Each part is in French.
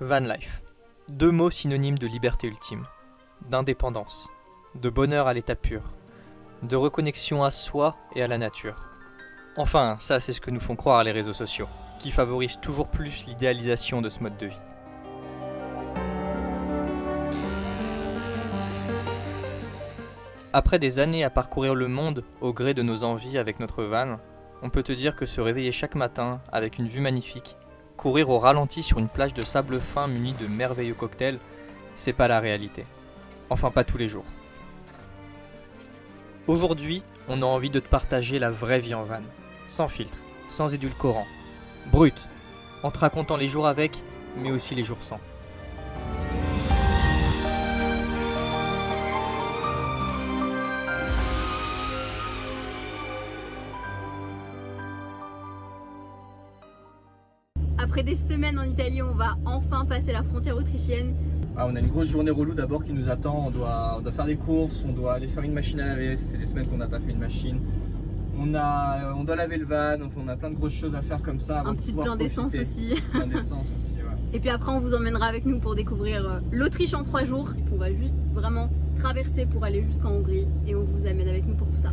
Van life. Deux mots synonymes de liberté ultime, d'indépendance, de bonheur à l'état pur, de reconnexion à soi et à la nature. Enfin, ça c'est ce que nous font croire les réseaux sociaux, qui favorisent toujours plus l'idéalisation de ce mode de vie. Après des années à parcourir le monde au gré de nos envies avec notre van, on peut te dire que se réveiller chaque matin avec une vue magnifique, courir au ralenti sur une plage de sable fin munie de merveilleux cocktails, c'est pas la réalité. Enfin pas tous les jours. Aujourd'hui, on a envie de te partager la vraie vie en van, sans filtre, sans édulcorant, brut, en te racontant les jours avec, mais aussi les jours sans. Après des semaines en Italie, on va enfin passer la frontière autrichienne. Ah, on a une grosse journée relou d'abord qui nous attend. On doit faire des courses, on doit aller faire une machine à laver. Ça fait des semaines qu'on n'a pas fait une machine. On doit laver le van, donc on a plein de grosses choses à faire comme ça. Un petit plein d'essence aussi. Plein d'essence aussi, ouais. Et puis après, on vous emmènera avec nous pour découvrir l'Autriche en 3 jours. On va juste vraiment traverser pour aller jusqu'en Hongrie et on vous amène avec nous pour tout ça.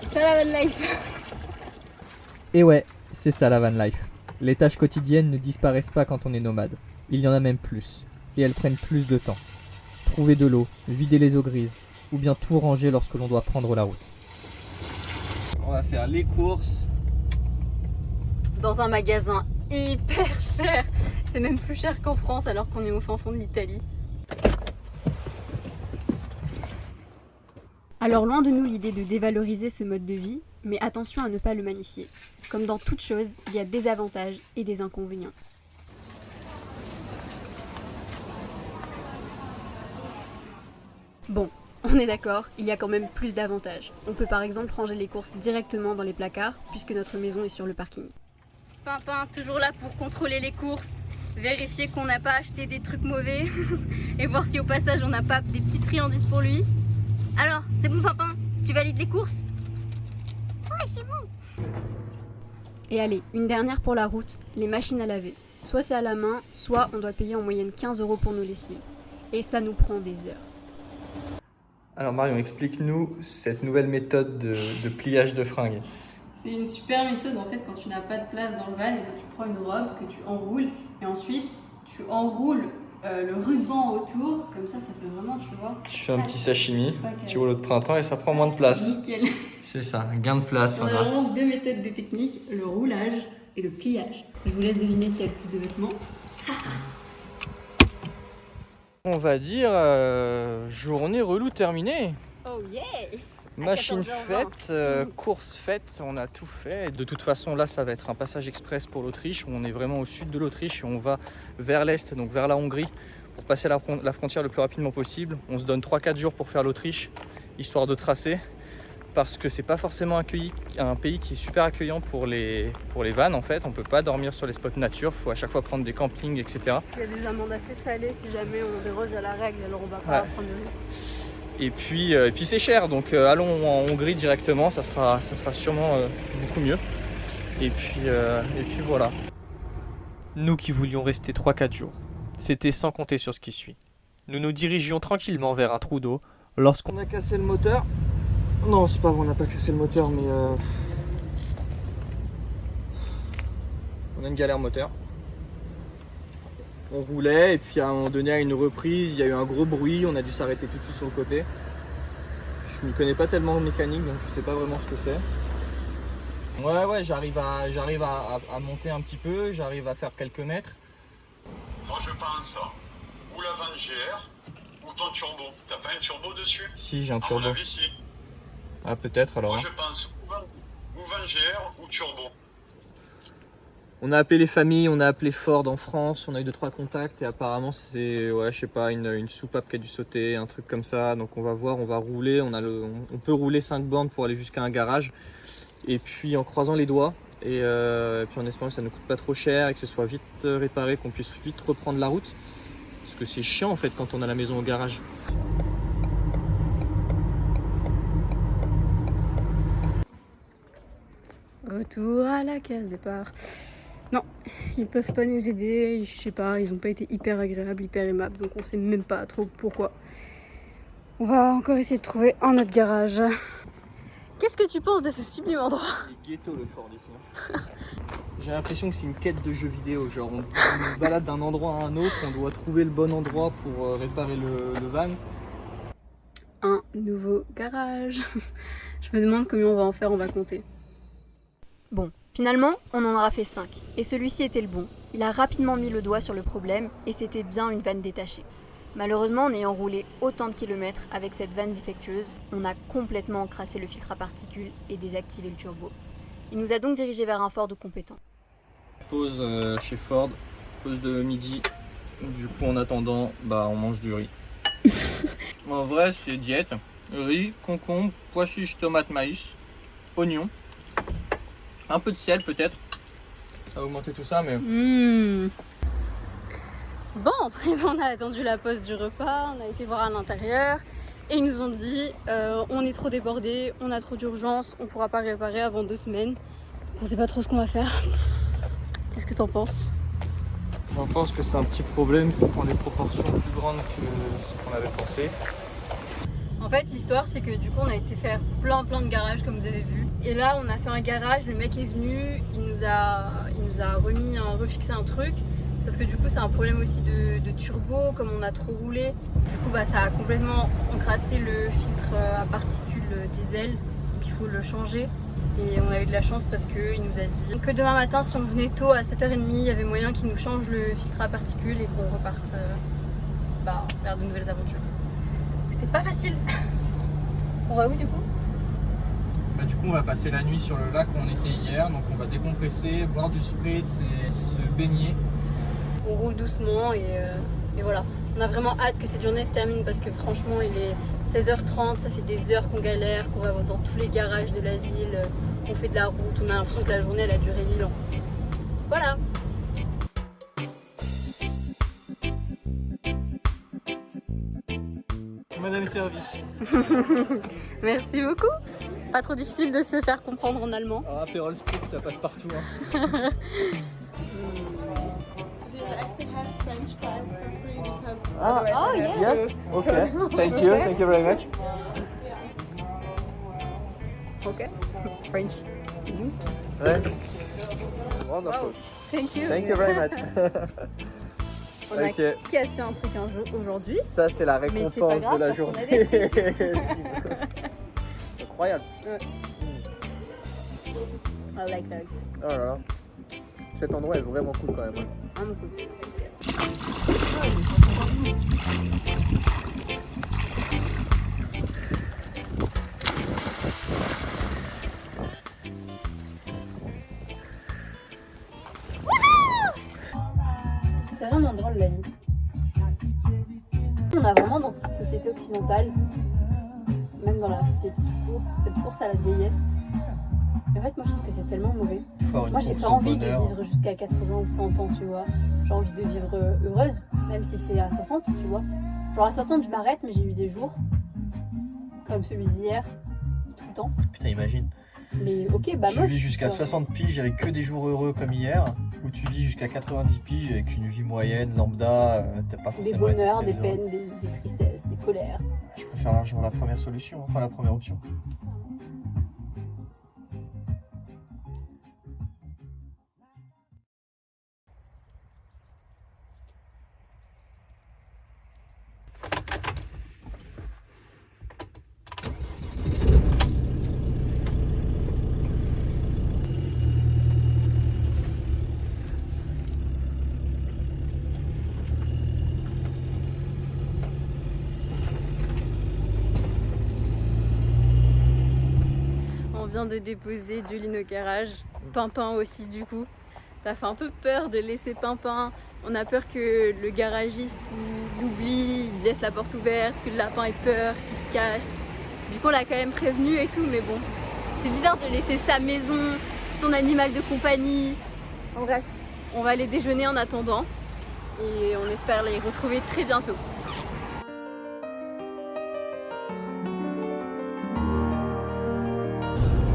C'est ça la van life. Et ouais, c'est ça la van life. Les tâches quotidiennes ne disparaissent pas quand on est nomade. Il y en a même plus. Et elles prennent plus de temps. Trouver de l'eau, vider les eaux grises, ou bien tout ranger lorsque l'on doit prendre la route. On va faire les courses. Dans un magasin hyper cher. C'est même plus cher qu'en France alors qu'on est au fin fond de l'Italie. Alors loin de nous l'idée de dévaloriser ce mode de vie, mais attention à ne pas le magnifier. Comme dans toute chose, il y a des avantages et des inconvénients. Bon, on est d'accord, il y a quand même plus d'avantages. On peut par exemple ranger les courses directement dans les placards, puisque notre maison est sur le parking. Pimpin, toujours là pour contrôler les courses, vérifier qu'on n'a pas acheté des trucs mauvais, et voir si au passage on n'a pas des petites friandises pour lui. Alors, c'est bon Pimpin, tu valides les courses? Ouais, c'est bon. Et allez, une dernière pour la route, les machines à laver. Soit c'est à la main, soit on doit payer en moyenne 15 € pour nos lessives. Et ça nous prend des heures. Alors Marion, explique-nous cette nouvelle méthode de pliage de fringues. C'est une super méthode en fait quand tu n'as pas de place dans le van, et ben, tu prends une robe que tu enroules et ensuite tu enroules le ruban autour, comme ça fait vraiment, tu vois. Tu fais un petit sashimi, Pas petit rouleau de printemps et ça prend moins de place. Nickel. C'est ça, gain de place. On a vraiment deux méthodes de technique, le roulage et le pliage. Je vous laisse deviner qui a le plus de vêtements. On va dire journée relou terminée. Oh yeah! Machine 14h20. faite, course faite, on a tout fait. De toute façon, là, ça va être un passage express pour l'Autriche. On est vraiment au sud de l'Autriche et on va vers l'est, donc vers la Hongrie, pour passer la frontière le plus rapidement possible. On se donne 3-4 jours pour faire l'Autriche, histoire de tracer, parce que c'est pas forcément un pays qui est super accueillant pour les vannes en fait. On peut pas dormir sur les spots nature, il faut à chaque fois prendre des campings, etc. Il y a des amendes assez salées si jamais on déroge à la règle, alors on va pas prendre de risque. Et puis c'est cher, donc allons en Hongrie directement, ça sera sûrement beaucoup mieux. Et puis voilà. Nous qui voulions rester 3-4 jours, c'était sans compter sur ce qui suit. Nous nous dirigions tranquillement vers un trou d'eau lorsqu'on On a cassé le moteur. Non, c'est pas vrai, on n'a pas cassé le moteur, mais on a une galère moteur. On roulait et puis à un moment donné, à une reprise, il y a eu un gros bruit, on a dû s'arrêter tout de suite sur le côté. Je m'y connais pas tellement en mécanique, donc je sais pas vraiment ce que c'est. Ouais, j'arrive à monter un petit peu, j'arrive à faire quelques mètres. Moi je pense ou la Van GR ou ton turbo. T'as pas un turbo dessus? Si, j'ai un À turbo. mon avis, si. Ah, peut-être alors. Moi je pense ou Van GR ou turbo. On a appelé les familles, on a appelé Ford en France, on a eu 2-3 contacts et apparemment c'est, ouais, je sais pas, une soupape qui a dû sauter, un truc comme ça. Donc on va voir, on va rouler, on peut rouler 5 bornes pour aller jusqu'à un garage. Et puis en croisant les doigts, et puis en espérant que ça ne coûte pas trop cher et que ce soit vite réparé, qu'on puisse vite reprendre la route. Parce que c'est chiant en fait quand on a la maison au garage. Retour à la case départ. Non, ils peuvent pas nous aider, je sais pas, ils ont pas été hyper agréables, hyper aimables, donc on sait même pas trop pourquoi. On va encore essayer de trouver un autre garage. Qu'est-ce que tu penses de ce sublime endroit? C'est ghetto le Ford ici. J'ai l'impression que c'est une quête de jeux vidéo, genre on se balade d'un endroit à un autre, on doit trouver le bon endroit pour réparer le van. Un nouveau garage. Je me demande combien on va en faire, on va compter. Bon, finalement, on en aura fait 5. Et celui-ci était le bon. Il a rapidement mis le doigt sur le problème et c'était bien une vanne détachée. Malheureusement, en ayant roulé autant de kilomètres avec cette vanne défectueuse, on a complètement encrassé le filtre à particules et désactivé le turbo. Il nous a donc dirigé vers un Ford compétent. Pause chez Ford, pause de midi. Du coup, en attendant, on mange du riz. En vrai, c'est diète. Riz, concombre, pois chiches, tomates, maïs, oignons. Un peu de sel peut-être. Ça va augmenter tout ça, mais... Bon, on a attendu la pause du repas, on a été voir à l'intérieur et ils nous ont dit on est trop débordés, on a trop d'urgence, on pourra pas réparer avant 2 semaines. On sait pas trop ce qu'on va faire. Qu'est-ce que t'en penses? J'en pense que c'est un petit problème qui prend des proportions plus grandes que ce qu'on avait pensé. En fait, l'histoire, c'est que du coup, on a été faire plein de garages comme vous avez vu. Et là, on a fait un garage, le mec est venu, il nous a refixé un truc. Sauf que du coup, c'est un problème aussi de turbo, comme on a trop roulé. Du coup, ça a complètement encrassé le filtre à particules diesel. Donc il faut le changer. Et on a eu de la chance parce qu'il nous a dit que demain matin, si on venait tôt à 7h30, il y avait moyen qu'il nous change le filtre à particules et qu'on reparte vers de nouvelles aventures. C'était pas facile. On va où du coup? Du coup, on va passer la nuit sur le lac où on était hier. Donc on va décompresser, boire du spritz et se baigner. On roule doucement et voilà. On a vraiment hâte que cette journée se termine parce que franchement il est 16h30, ça fait des heures qu'on galère, qu'on va dans tous les garages de la ville, qu'on fait de la route, on a l'impression que la journée elle a duré 1000 ans. Voilà. Madame est servie. Merci beaucoup. Pas trop difficile de se faire comprendre en allemand. Alors, Aperol Spritz, ça passe partout. Hein. Oh yes. Yes. Okay. Thank you. Thank you very much. Ok. French. Ouais. Wonderful. Thank you. Thank you very much. On a Ok. cassé un truc aujourd'hui. Ça, c'est la Mais c'est récompense pas grave de la parce qu'on journée. a des Incroyable. I like that. Oh là là. Cet endroit est vraiment cool quand même. Vraiment cool. C'est vraiment drôle la vie. On a vraiment dans cette société occidentale, même dans la société tout court, cette course à la vieillesse. Et en fait, moi je trouve que c'est tellement mauvais. Moi j'ai pas envie de vivre jusqu'à 80 ou 100 ans, tu vois. J'ai envie de vivre heureuse, même si c'est à 60, tu vois. Genre à 60 je m'arrête, mais j'ai eu des jours, comme celui d'hier, tout le temps. Putain, imagine. Mais ok, bah Tu moche. vis jusqu'à quoi. 60 piges avec que des jours heureux comme hier, ou tu vis jusqu'à 90 piges avec une vie moyenne, lambda, t'as pas forcément... Des bonheurs, été des très heureux. peines, des tristesses, des colères. Je préfère largement la première solution, enfin la première option. On vient de déposer Julie au garage, Pimpin aussi du coup. Ça fait un peu peur de laisser Pimpin. On a peur que le garagiste il oublie, il laisse la porte ouverte, que le lapin ait peur, qu'il se cache. Du coup on l'a quand même prévenu et tout, mais bon. C'est bizarre de laisser sa maison, son animal de compagnie. En bref, on va aller déjeuner en attendant et on espère les retrouver très bientôt.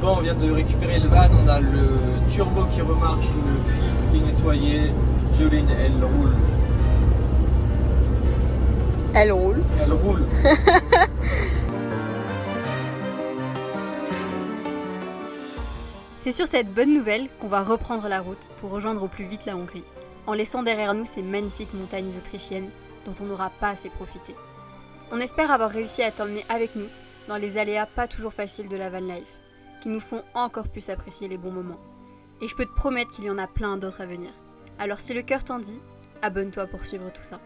Bon, Bon, on vient de récupérer le van, on a le turbo qui remarche, le filtre qui est nettoyé. Jolene, elle roule. Elle roule. Elle roule. C'est sur cette bonne nouvelle qu'on va reprendre la route pour rejoindre au plus vite la Hongrie, en laissant derrière nous ces magnifiques montagnes autrichiennes dont on n'aura pas assez profité. On espère avoir réussi à t'emmener avec nous dans les aléas pas toujours faciles de la van life, qui nous font encore plus apprécier les bons moments. Et je peux te promettre qu'il y en a plein d'autres à venir. Alors si le cœur t'en dit, abonne-toi pour suivre tout ça.